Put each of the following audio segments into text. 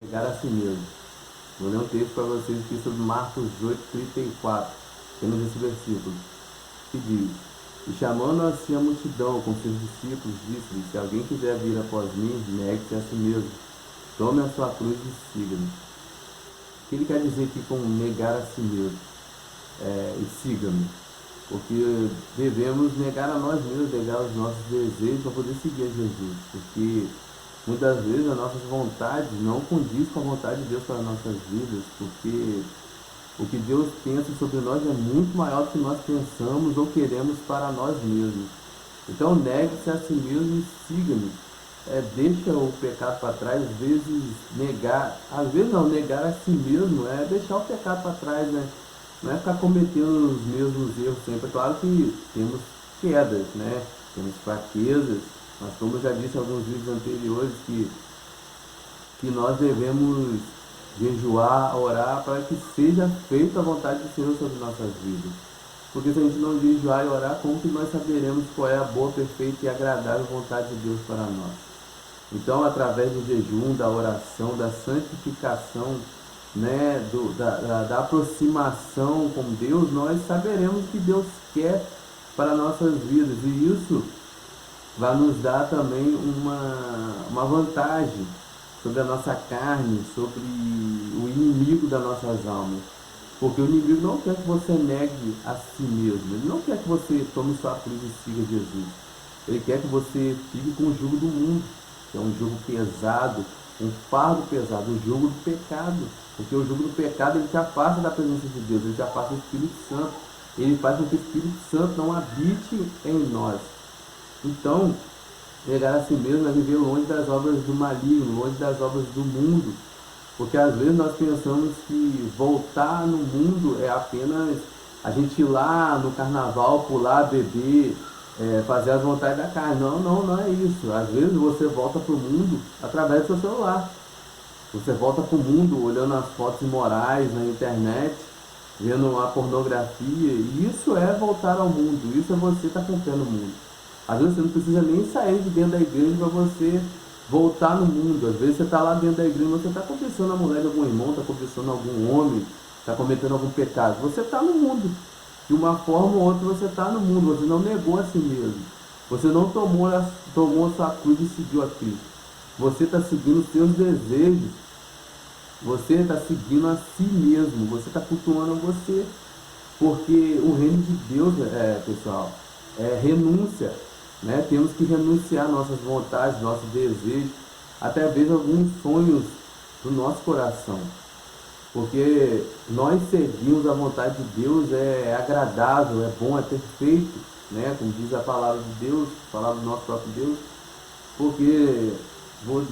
Negar a si mesmo. Vou ler um texto para vocês aqui sobre Marcos 8:34. Temos esse versículo que diz: E chamando assim a multidão com seus discípulos, disse-lhes: Se alguém quiser vir após mim, negue-se a si mesmo, tome a sua cruz e siga-me. O que ele quer dizer aqui com negar a si mesmo? E siga-me. Porque devemos negar a nós mesmos, negar os nossos desejos para poder seguir a Jesus. Porque muitas vezes as nossas vontades não condizem com a vontade de Deus para as nossas vidas, porque o que Deus pensa sobre nós é muito maior do que nós pensamos ou queremos para nós mesmos. Então negue-se a si mesmo e siga-me. Deixa o pecado para trás, às vezes não, negar a si mesmo é deixar o pecado para trás, né? Não é ficar cometendo os mesmos erros sempre. É claro que temos quedas, né? Temos fraquezas, mas como eu já disse em alguns vídeos anteriores, que nós devemos jejuar, orar, para que seja feita a vontade do Senhor sobre nossas vidas. Porque se a gente não jejuar e orar, como que nós saberemos qual é a boa, perfeita e agradável vontade de Deus para nós? Então, através do jejum, da oração, da santificação, né, da aproximação com Deus, nós saberemos o que Deus quer para nossas vidas. E isso vai nos dar também uma vantagem sobre a nossa carne, sobre o inimigo das nossas almas. Porque o inimigo não quer que você negue a si mesmo. Ele não quer que você tome sua cruz e siga Jesus. Ele quer que você fique com o jugo do mundo, que é um jugo pesado, um fardo pesado, o jugo do pecado. Porque o jugo do pecado ele te afasta da presença de Deus, ele te afasta do Espírito Santo. Ele faz com que o Espírito Santo não habite em nós. Então, negar a si mesmo é viver longe das obras do maligno, longe das obras do mundo. Porque às vezes nós pensamos que voltar no mundo é apenas a gente ir lá no carnaval, pular, beber, fazer as vontades da carne. Não, não, não é isso. Às vezes você volta para o mundo através do seu celular. Você volta para o mundo olhando as fotos imorais na internet, vendo a pornografia. E isso é voltar ao mundo. Isso é você estar com o pé no mundo. Às vezes você não precisa nem sair de dentro da igreja para você voltar no mundo. Às vezes você está lá dentro da igreja e você está confessando a mulher de algum irmão, está confessando algum homem, está cometendo algum pecado. Você está no mundo. De uma forma ou outra você está no mundo. Você não negou a si mesmo. Você não tomou a sua cruz e seguiu a Cristo. Você está seguindo os seus desejos. Você está seguindo a si mesmo. Você está cultuando você. Porque o reino de Deus, pessoal, é renúncia. Né? Temos que renunciar nossas vontades, nossos desejos, até mesmo alguns sonhos do nosso coração. Porque nós seguimos a vontade de Deus, é agradável, é bom, é perfeito, né? Como diz a palavra de Deus, a palavra do nosso próprio Deus. Porque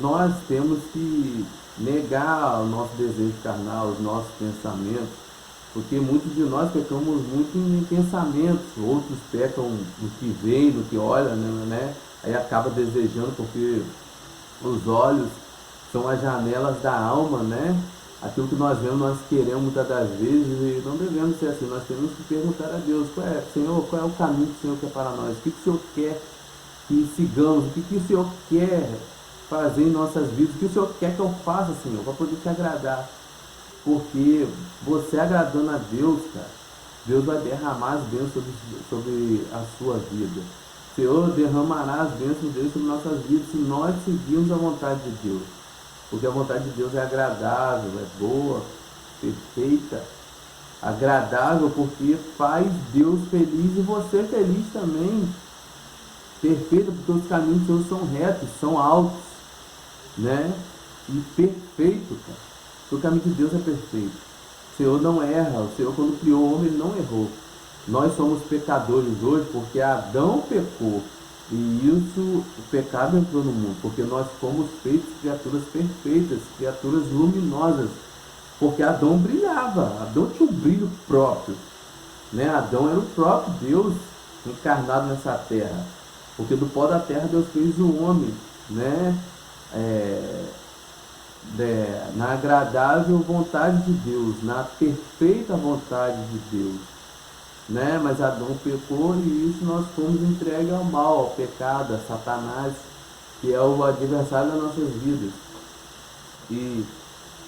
nós temos que negar o nosso desejo carnal, os nossos pensamentos, porque muitos de nós pecamos muito em pensamentos, outros pecam no que vê, no que olha, né? Aí acaba desejando, porque os olhos são as janelas da alma, né? Aquilo que nós vemos, nós queremos muitas das vezes, e não devemos ser assim. Nós temos que perguntar a Deus: Senhor, qual é o caminho que o Senhor quer para nós? O que o Senhor quer que sigamos? O que o Senhor quer fazer em nossas vidas? O que o Senhor quer que eu faça, Senhor, para poder te agradar? Porque você agradando a Deus, cara, Deus vai derramar as bênçãos sobre a sua vida. O Senhor derramará as bênçãos dele sobre nossas vidas se nós seguirmos a vontade de Deus. Porque a vontade de Deus é agradável, é boa, perfeita. Agradável porque faz Deus feliz e você feliz também. Perfeita porque os caminhos do Senhor são retos, são altos, né? E perfeito, cara. O caminho de Deus é perfeito. O Senhor não erra. O Senhor, quando criou o homem, ele não errou. Nós somos pecadores hoje porque Adão pecou. E isso, o pecado entrou no mundo. Porque nós fomos feitos criaturas perfeitas, criaturas luminosas. Porque Adão brilhava. Adão tinha um brilho próprio. Né? Adão era o próprio Deus encarnado nessa terra. Porque do pó da terra Deus fez o homem. Né? Na agradável vontade de Deus, na perfeita vontade de Deus, né? Mas Adão pecou e isso nós fomos entregues ao mal, ao pecado, a Satanás, que é o adversário das nossas vidas. E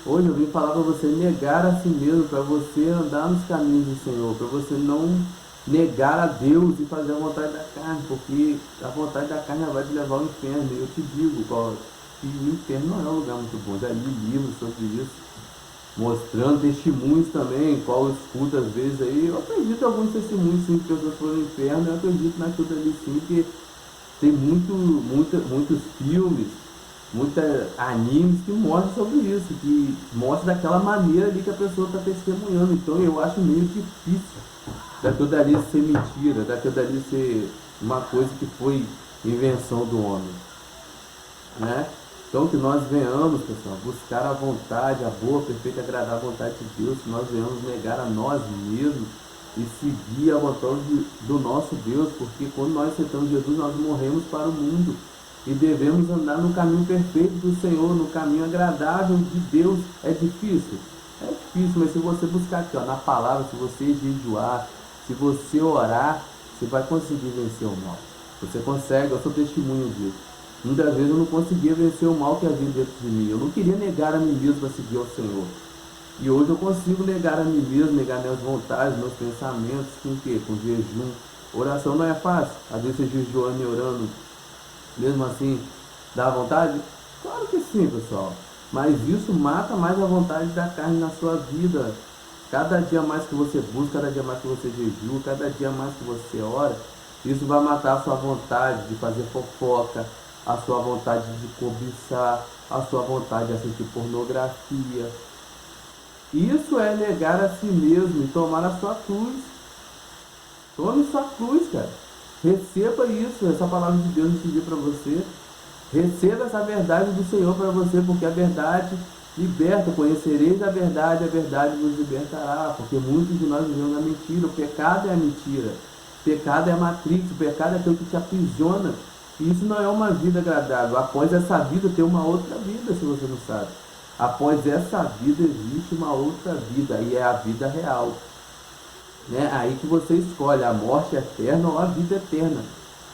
Hoje eu vim falar para você negar a si mesmo, para você andar nos caminhos do Senhor, para você não negar a Deus e fazer a vontade da carne, porque a vontade da carne vai te levar ao inferno. Eu te digo que o inferno não é um lugar muito bom. Já li livros sobre isso, mostrando testemunhos também, qual eu escuto às vezes aí. Eu acredito em alguns testemunhos sim, que pessoas foram no inferno, eu acredito naquilo ali sim, que tem muitos filmes, muitos animes que mostram sobre isso, que mostra daquela maneira ali que a pessoa está testemunhando. Então eu acho meio difícil daquilo dali ser mentira, daquilo dali ser uma coisa que foi invenção do homem, né? Então que nós venhamos, pessoal, buscar a vontade, a boa, perfeita, agradável vontade de Deus, que nós venhamos negar a nós mesmos e seguir a vontade do nosso Deus, porque quando nós aceitamos Jesus, nós morremos para o mundo e devemos andar no caminho perfeito do Senhor, no caminho agradável de Deus. É difícil? É difícil, mas se você buscar aqui, ó, na palavra, se você jejuar, se você orar, você vai conseguir vencer o mal. Você consegue, eu sou testemunho disso. Muitas vezes eu não conseguia vencer o mal que havia dentro de mim. Eu não queria negar a mim mesmo para seguir ao Senhor. E hoje eu consigo negar a mim mesmo, negar minhas vontades, meus pensamentos, com o quê? Com jejum. Oração não é fácil. Às vezes você jejuando e orando, mesmo assim, dá vontade? Claro que sim, pessoal. Mas isso mata mais a vontade da carne na sua vida. Cada dia mais que você busca, cada dia mais que você jejua, cada dia mais que você ora, isso vai matar a sua vontade de fazer fofoca, a sua vontade de cobiçar, a sua vontade de assistir pornografia. Isso é negar a si mesmo e tomar a sua cruz. Tome sua cruz, cara. Receba isso, essa palavra de Deus nesse dia para você. Receba essa verdade do Senhor para você, porque a verdade liberta. Conhecereis a verdade vos libertará. Porque muitos de nós vivemos na mentira. O pecado é a mentira. O pecado é a matrix. O pecado é aquilo que te aprisiona. E isso não é uma vida agradável. Após essa vida tem uma outra vida, se você não sabe. Após essa vida existe uma outra vida, e é a vida real. Né? Aí que você escolhe a morte eterna ou a vida eterna.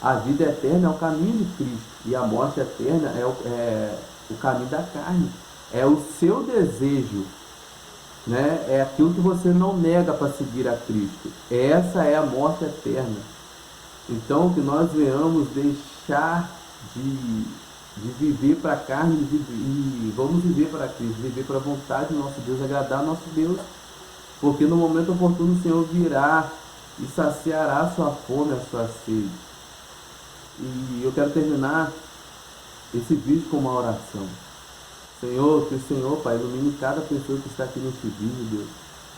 A vida eterna é o caminho de Cristo, e a morte eterna é o caminho da carne. É o seu desejo, né? É aquilo que você não nega para seguir a Cristo. Essa é a morte eterna. Então que nós venhamos deixar de viver para a carne e vamos viver para Cristo, viver para a vontade do nosso Deus, agradar ao nosso Deus, porque no momento oportuno o Senhor virá e saciará a sua fome, a sua sede. E eu quero terminar esse vídeo com uma oração. Senhor, que o Senhor, Pai, ilumine cada pessoa que está aqui neste vídeo, Deus.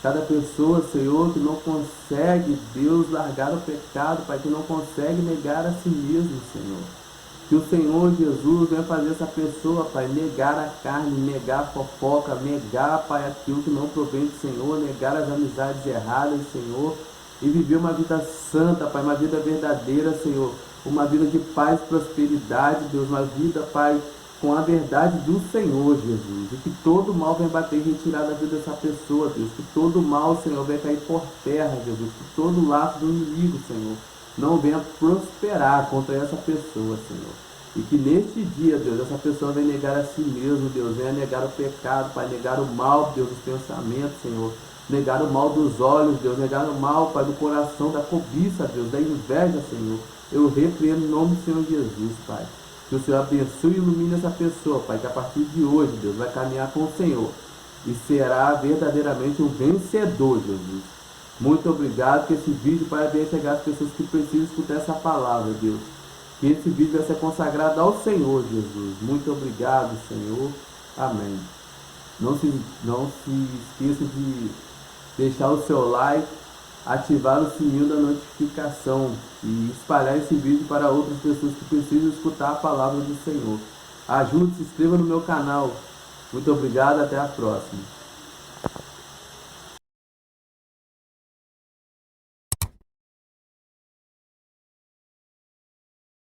Cada pessoa, Senhor, que não consegue, Deus, largar o pecado, Pai, que não consegue negar a si mesmo, Senhor. Que o Senhor Jesus venha fazer essa pessoa, Pai, negar a carne, negar a fofoca, negar, Pai, aquilo que não provém do Senhor, negar as amizades erradas, Senhor, e viver uma vida santa, Pai, uma vida verdadeira, Senhor, uma vida de paz e prosperidade, Deus, uma vida, Pai, com a verdade do Senhor, Jesus, e que todo mal venha bater e retirar da vida dessa pessoa, Deus, que todo mal, Senhor, venha cair por terra, Jesus, que todo laço do inimigo, Senhor, não venha prosperar contra essa pessoa, Senhor. E que neste dia, Deus, essa pessoa venha negar a si mesmo, Deus, venha negar o pecado, Pai, negar o mal, Deus, dos pensamentos, Senhor, negar o mal dos olhos, Deus, negar o mal, Pai, do coração, da cobiça, Deus, da inveja, Senhor. Eu repreendo em nome do Senhor Jesus, Pai. Que o Senhor abençoe e ilumine essa pessoa, Pai, que a partir de hoje, Deus, vai caminhar com o Senhor e será verdadeiramente um vencedor, Jesus. Muito obrigado que esse vídeo, Pai, venha chegar às pessoas que precisam escutar essa palavra, Deus. Que esse vídeo vai ser consagrado ao Senhor, Jesus. Muito obrigado, Senhor. Amém. Não se esqueça de deixar o seu like, ativar o sininho da notificação e espalhar esse vídeo para outras pessoas que precisam escutar a palavra do Senhor. Ajude, se inscreva no meu canal. Muito obrigado, até a próxima.